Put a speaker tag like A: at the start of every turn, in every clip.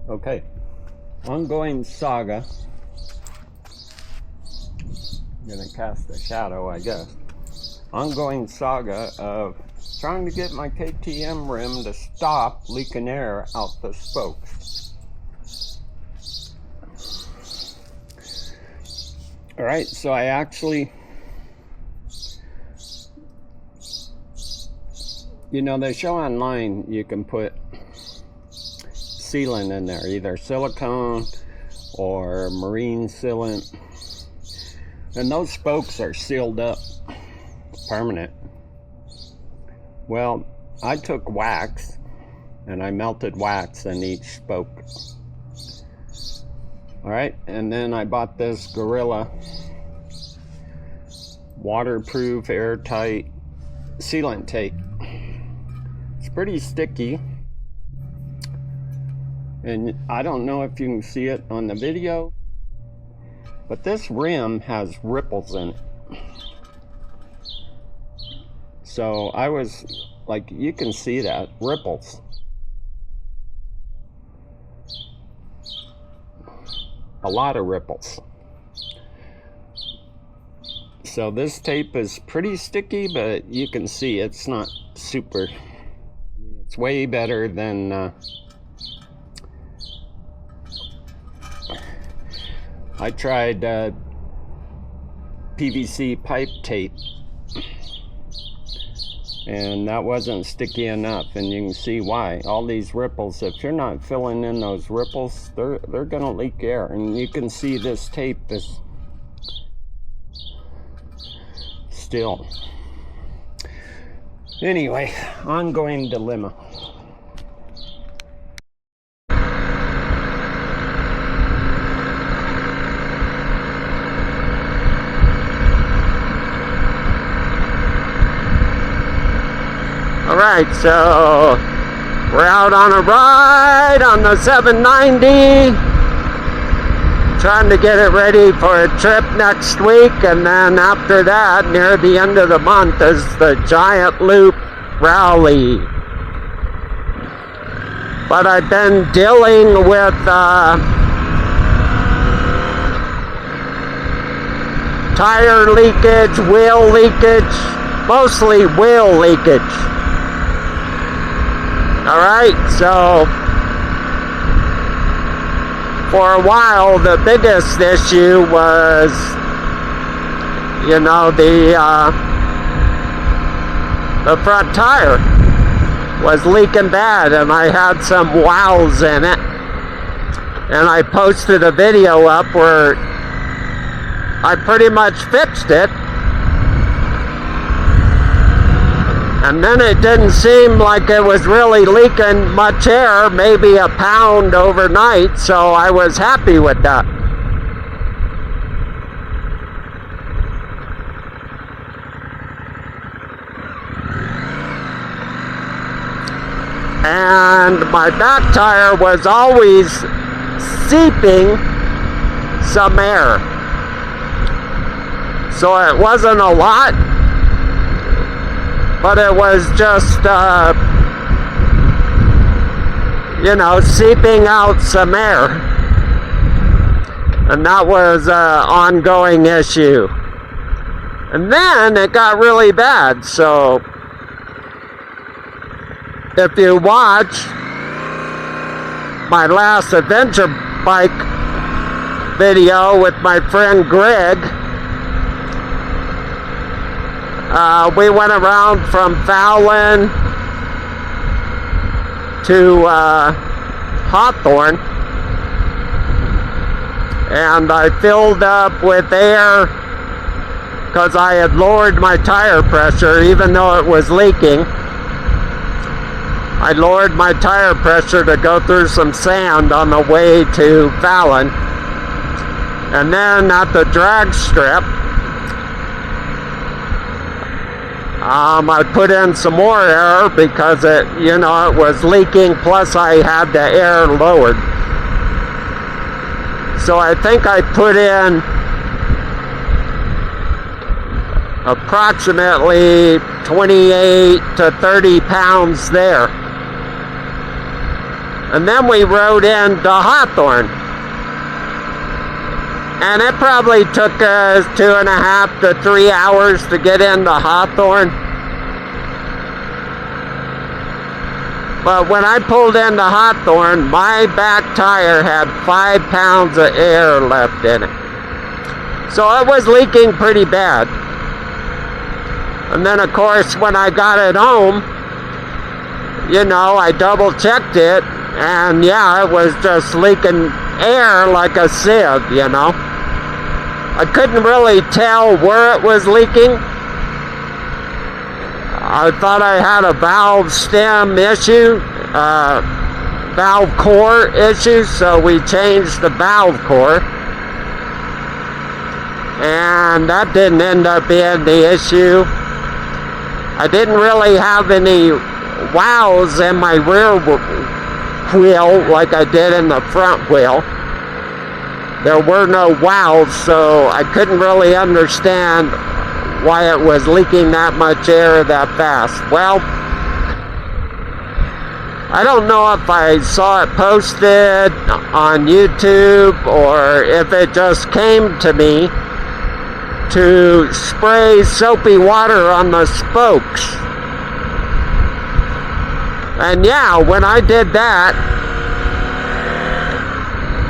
A: Okay, ongoing saga. I'm gonna cast a shadow, I guess. Ongoing saga of trying to get my KTM rim to stop leaking air out the spokes. All right, so I actually, you know, they show online you can put sealant in there, either silicone or marine sealant, and those spokes are sealed up permanent. Well, I took wax and I melted wax in each spoke. All right, and then I bought this Gorilla waterproof airtight sealant tape. It's pretty sticky, and I don't know if you can see it on the video, but this rim has ripples in it. So I was like, you can see that, ripples. A lot of ripples. So this tape is pretty sticky, but you can see it's not super. It's way better than I tried PVC pipe tape, and that wasn't sticky enough, and you can see why. All these ripples, if you're not filling in those ripples, they're gonna leak air, and you can see this tape is still. Anyway, ongoing dilemma. Alright, so we're out on a ride on the 790, trying to get it ready for a trip next week, and then after that, near the end of the month, is the Giant Loop Rally. But I've been dealing with tire leakage, wheel leakage, mostly wheel leakage. Alright, so for a while the biggest issue was, you know, the front tire was leaking bad, and I had some wows in it, and I posted a video up where I pretty much fixed it. And then it didn't seem like it was really leaking much air, maybe a pound overnight, so I was happy with that. And my back tire was always seeping some air. So it wasn't a lot, but it was just, you know, seeping out some air. And that was an ongoing issue. And then it got really bad. So if you watch my last adventure bike video with my friend Greg, we went around from Fallon to Hawthorne, and I filled up with air because I had lowered my tire pressure even though it was leaking. I lowered my tire pressure to go through some sand on the way to Fallon, and then at the drag strip I put in some more air because it, you know, it was leaking, plus I had the air lowered. So I think I put in approximately 28 to 30 pounds there. And then we rode into Hawthorne. And it probably took us 2.5 to 3 hours to get into Hawthorne. But when I pulled into Hawthorne, my back tire had 5 pounds of air left in it. So it was leaking pretty bad. And then, of course, when I got it home, you know, I double checked it, and yeah, it was just leaking air like a sieve, you know. I couldn't really tell where it was leaking. I thought I had a valve stem issue, valve core issue, so we changed the valve core. And that didn't end up being the issue. I didn't really have any wows in my rear wheel like I did in the front wheel. There were no wows, so I couldn't really understand why it was leaking that much air that fast. Well, I don't know if I saw it posted on YouTube or if it just came to me to spray soapy water on the spokes. And yeah, when I did that,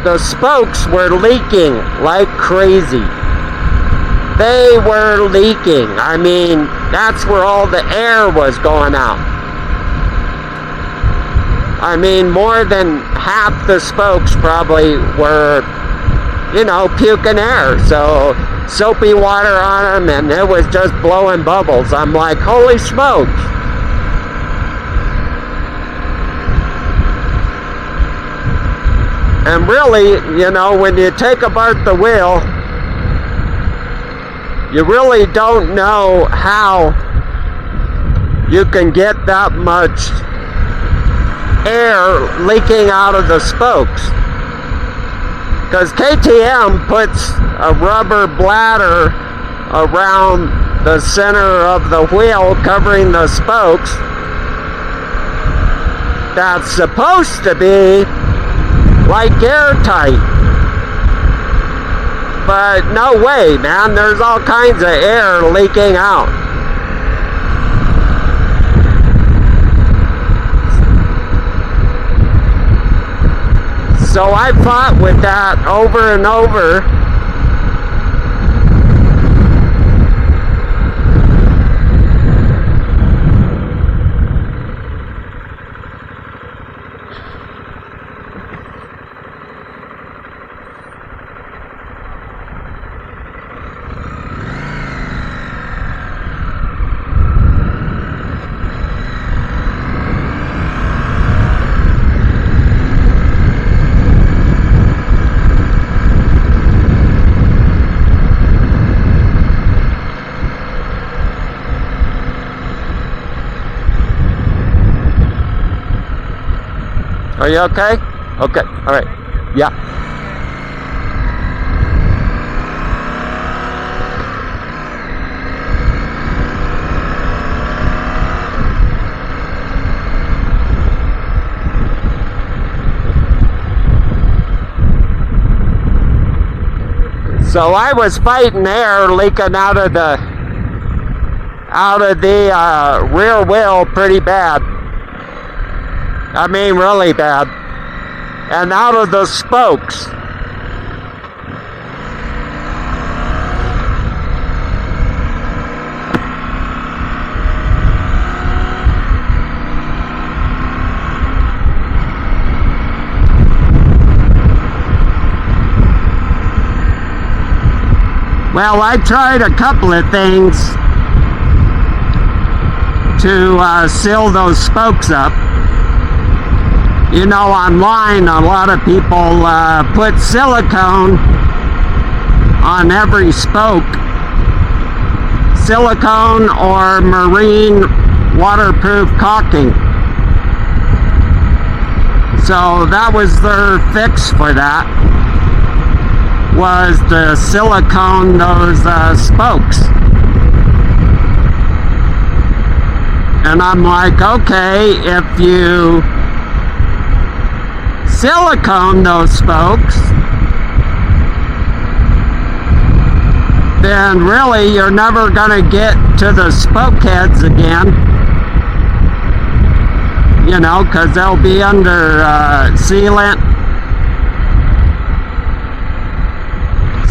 A: the spokes were leaking like crazy. They were leaking. I mean, that's where all the air was going out. I mean, more than half the spokes probably were, you know, puking air. So, soapy water on them, and it was just blowing bubbles. I'm like, holy smokes. And really, you know, when you take apart the wheel, you really don't know how you can get that much air leaking out of the spokes. Because KTM puts a rubber bladder around the center of the wheel covering the spokes that's supposed to be like airtight. But no way, man. There's all kinds of air leaking out. So I fought with that over and over. Are you okay? Okay, all right. Yeah. So I was fighting air leaking out of the rear wheel pretty bad. I mean, really bad. And out of the spokes. Well, I tried a couple of things to seal those spokes up. You know, online, a lot of people put silicone on every spoke. Silicone or marine waterproof caulking. So that was their fix for that, was to silicone those spokes. And I'm like, okay, if you silicone those spokes, then really you're never going to get to the spoke heads again, you know, because they'll be under sealant.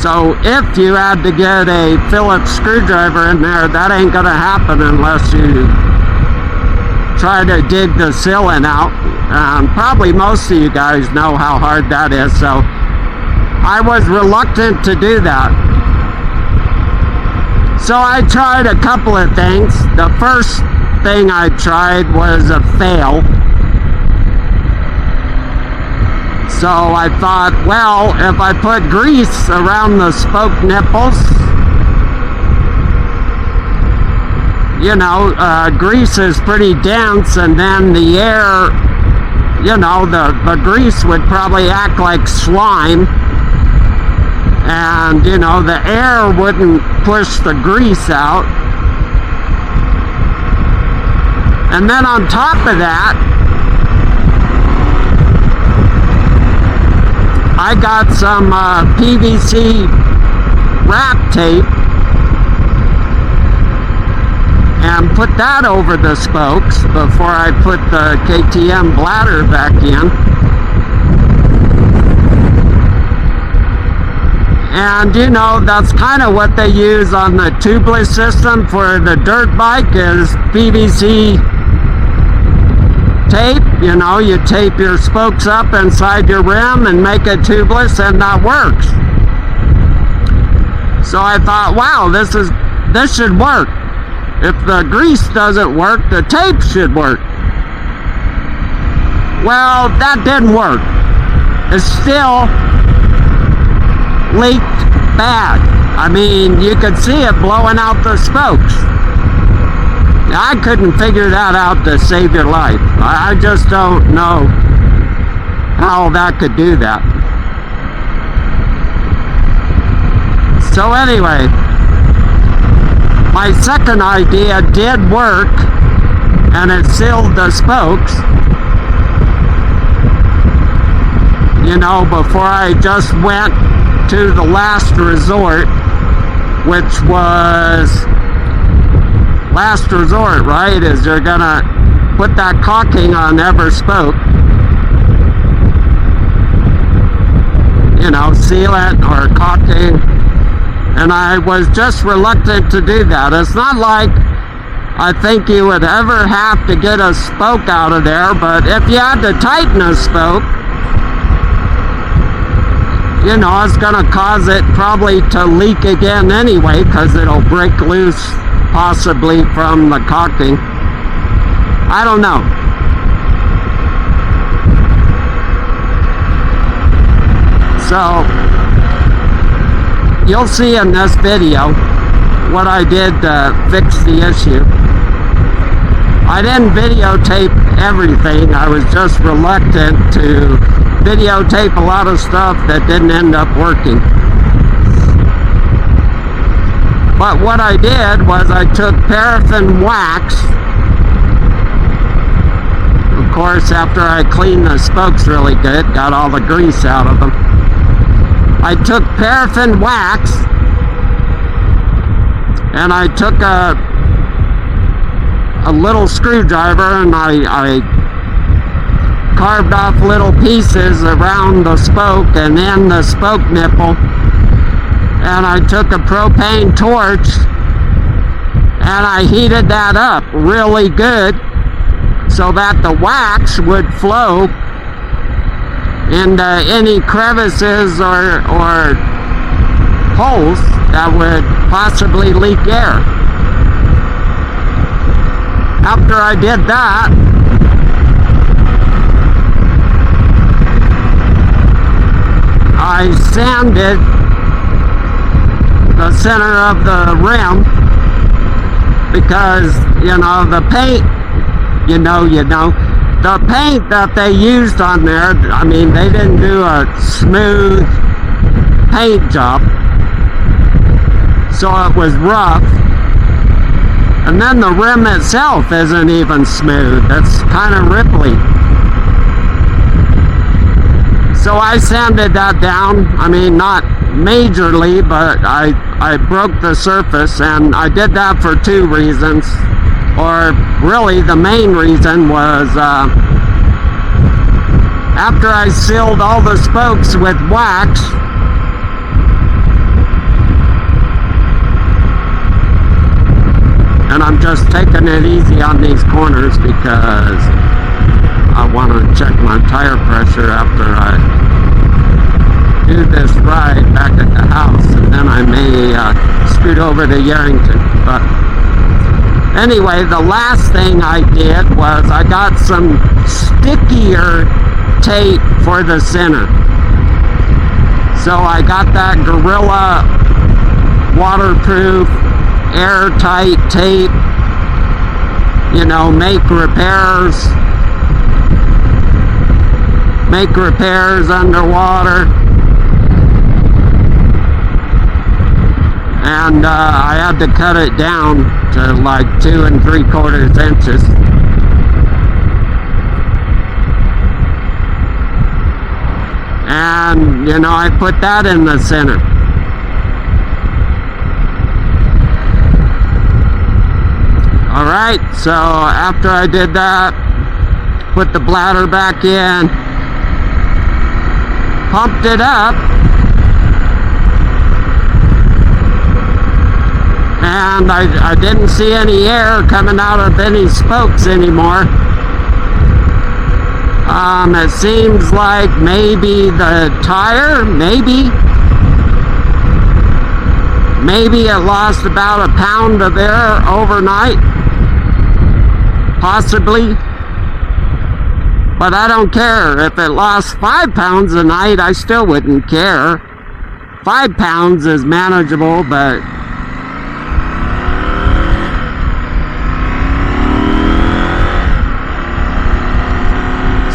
A: So if you had to get a Phillips screwdriver in there, that ain't going to happen unless you try to dig the sealant out. Probably most of you guys know how hard that is, so I was reluctant to do that. So I tried a couple of things. The first thing I tried was a fail. So I thought, well, if I put grease around the spoke nipples, you know, grease is pretty dense, and then the air, you know, the grease would probably act like slime, and, you know, the air wouldn't push the grease out. And then on top of that, I got some PVC wrap tape and put that over the spokes before I put the KTM bladder back in. And you know, that's kind of what they use on the tubeless system for the dirt bike, is PVC tape. You know, you tape your spokes up inside your rim and make it tubeless, and that works. So I thought, wow, this should work. If the grease doesn't work, the tape should work. Well, that didn't work. It still leaked bad. I mean, you could see it blowing out the spokes. I couldn't figure that out to save your life. I just don't know how that could do that. So anyway, my second idea did work, and it sealed the spokes. You know, before I just went to the last resort, which was last resort, right? Is you're gonna put that caulking on every spoke, you know, sealant or caulking, and I was just reluctant to do that. It's not like I think you would ever have to get a spoke out of there, but if you had to tighten a spoke, you know, it's going to cause it probably to leak again anyway, because it'll break loose possibly from the caulking. I don't know. So you'll see in this video what I did to fix the issue. I didn't videotape everything. I was just reluctant to videotape a lot of stuff that didn't end up working. But what I did was I took paraffin wax. Of course, after I cleaned the spokes really good, got all the grease out of them, I took paraffin wax and I took a little screwdriver, and I carved off little pieces around the spoke and in the spoke nipple, and I took a propane torch and I heated that up really good so that the wax would flow into any crevices or holes that would possibly leak air. After I did that, I sanded the center of the rim, because, you know, the paint, the paint that they used on there, I mean, they didn't do a smooth paint job, so it was rough. And then the rim itself isn't even smooth. It's kind of ripply. So I sanded that down. I mean, not majorly, but I broke the surface, and I did that for two reasons. Or really the main reason was after I sealed all the spokes with wax, and I'm just taking it easy on these corners because I want to check my tire pressure after I do this ride back at the house, and then I may scoot over to Yarrington. But anyway, the last thing I did was I got some stickier tape for the center. So I got that Gorilla waterproof, airtight tape, you know, make repairs underwater. And I had to cut it down to like 2 3/4 inches. And, you know, I put that in the center. Alright, so after I did that, put the bladder back in, pumped it up, and I didn't see any air coming out of any spokes anymore. It seems like maybe the tire, maybe it lost about a pound of air overnight, possibly. But I don't care. If it lost 5 pounds a night, I still wouldn't care. 5 pounds is manageable, but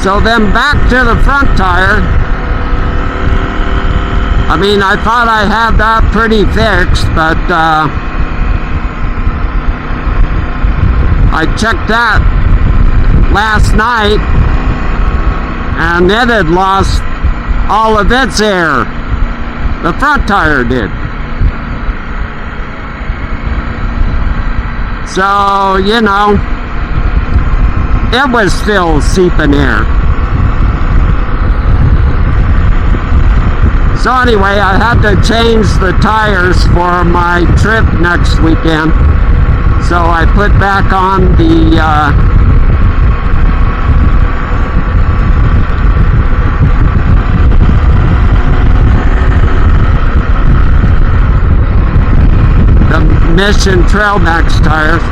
A: so then back to the front tire. I mean, I thought I had that pretty fixed, but I checked that last night, and it had lost all of its air. The front tire did. So, you know, it was still seeping air. So anyway, I had to change the tires for my trip next weekend. So I put back on the Mission Trail Max tires.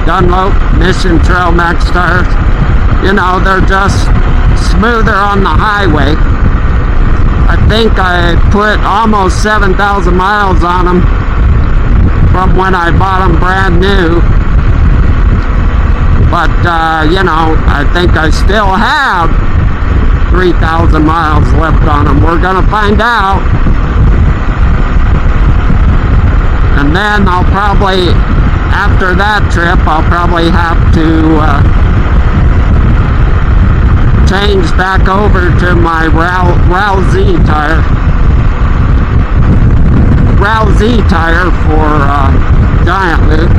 A: Dunlop Mission Trail Max tires. You know, they're just smoother on the highway. I think I put almost 7,000 miles on them from when I bought them brand new. But, you know, I think I still have 3,000 miles left on them. We're going to find out. And then I'll probably, after that trip, I'll probably have to change back over to my RAL-Z tire. RAL-Z tire for Giant Loop.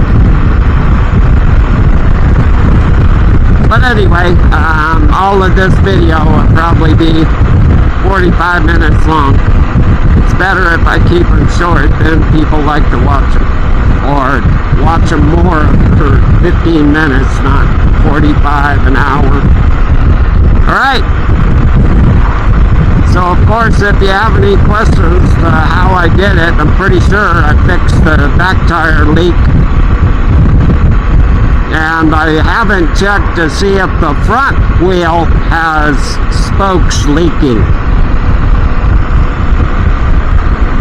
A: But anyway, all of this video will probably be 45 minutes long. It's better if I keep them short, then people like to watch them. Or watch them more for 15 minutes, not 45, an hour. Alright, so of course if you have any questions how I did it, I'm pretty sure I fixed the back tire leak. And I haven't checked to see if the front wheel has spokes leaking.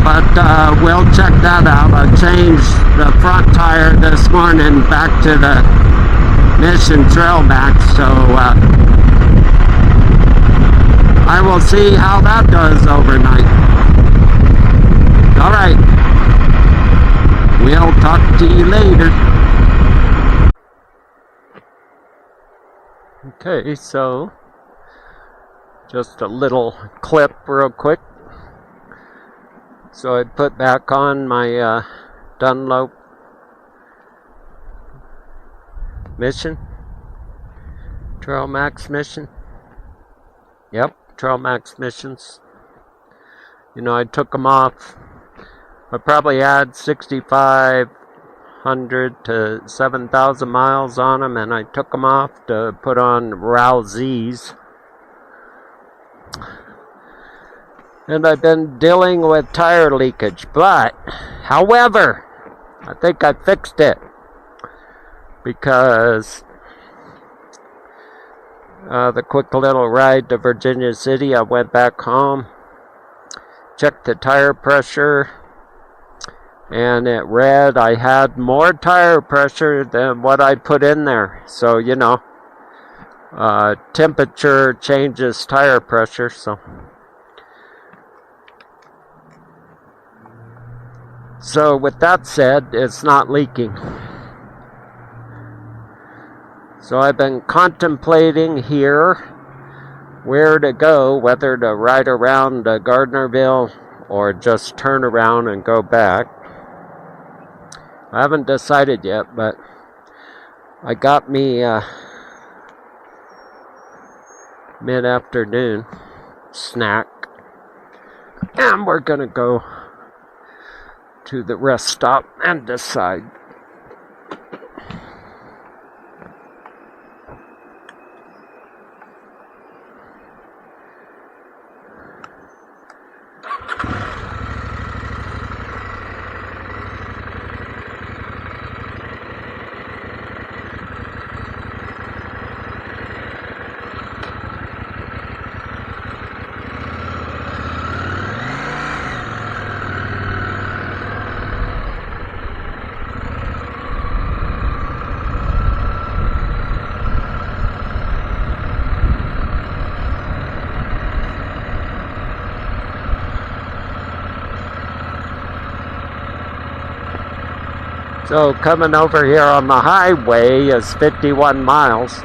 A: But we'll check that out. I changed the front tire this morning back to the Mission Trail Max, so I will see how that does overnight. Alright. We'll talk to you later. Okay, so Just a little clip real quick. So I put back on my Dunlop mission. Trail Max mission. Yep, Trail Max missions. You know, I took them off. I probably had 6,500 to 7,000 miles on them, and I took them off to put on Rousey's. And I've been dealing with tire leakage, but, however, I think I fixed it, because the quick little ride to Virginia City, I went back home, checked the tire pressure, and it read I had more tire pressure than what I put in there. So, you know, temperature changes tire pressure, so. So with that said, it's not leaking. So I've been contemplating here where to go, whether to ride around Gardnerville or just turn around and go back. I haven't decided yet, but I got me mid-afternoon snack, and we're gonna go to the rest stop and decide. So coming over here on the highway is 51 miles.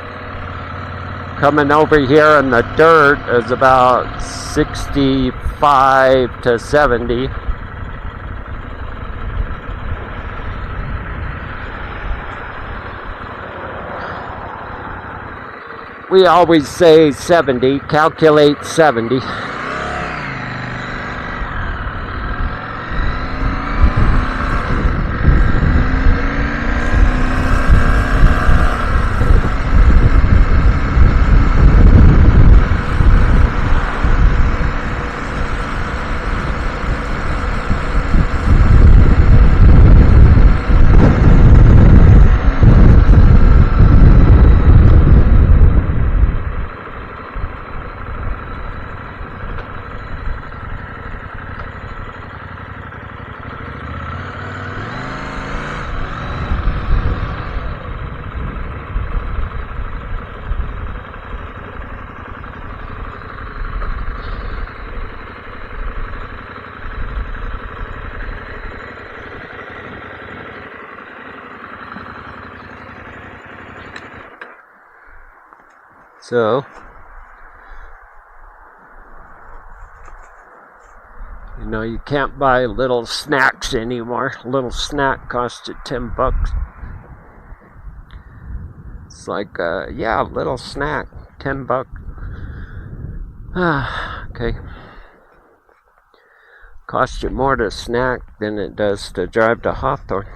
A: Coming over here in the dirt is about 65 to 70. We always say 70, calculate 70. So, you know, you can't buy little snacks anymore. A little snack costs you $10. It's like, yeah, a little snack, $10. Okay. Costs you more to snack than it does to drive to Hawthorne.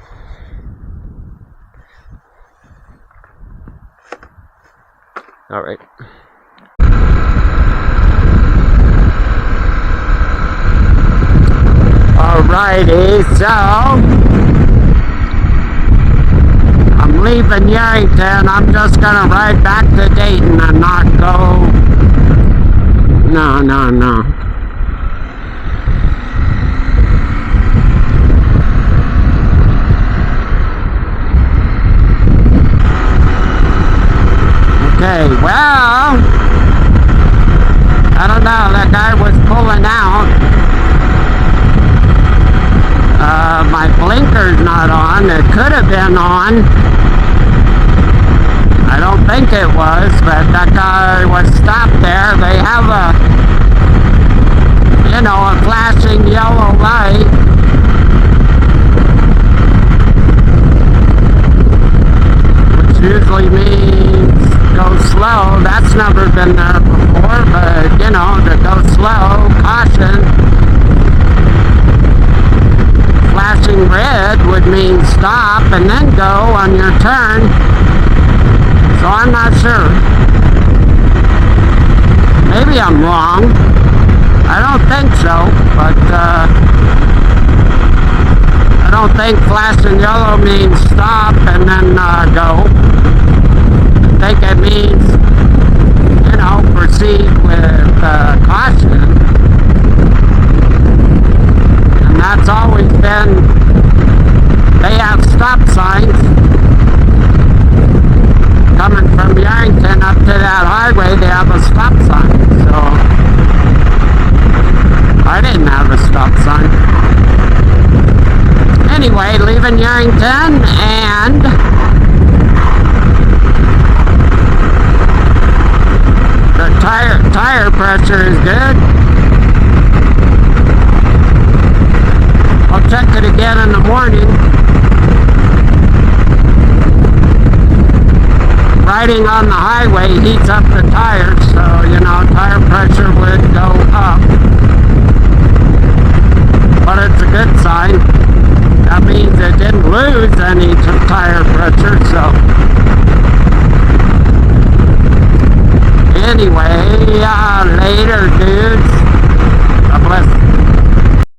A: All right. Alrighty, so I'm leaving Yerington. I'm just gonna ride back to Dayton and not go. No. Okay, well, I don't know, that guy was pulling out. My blinker's not on. It could have been on. I don't think it was, but that guy was stopped there. They have a light. Which usually means go slow. That's never been there before, but you know, to go slow, caution. Flashing red would mean stop and then go on your turn. So I'm not sure. Maybe I'm wrong. I don't think so, but I don't think flashing yellow means stop and then go. I think it means, you know, proceed with caution. And that's always been, they have stop signs coming from Yarrington up to that highway. They have a stop sign, so I didn't have a stop sign. Anyway, leaving Yarrington, and the tire pressure is good. I'll check it again in the morning. Riding on the highway heats up the tires, so you know, tire pressure would go up. But it's a good sign. That means it didn't lose any tire pressure, so anyway, later dudes. God bless.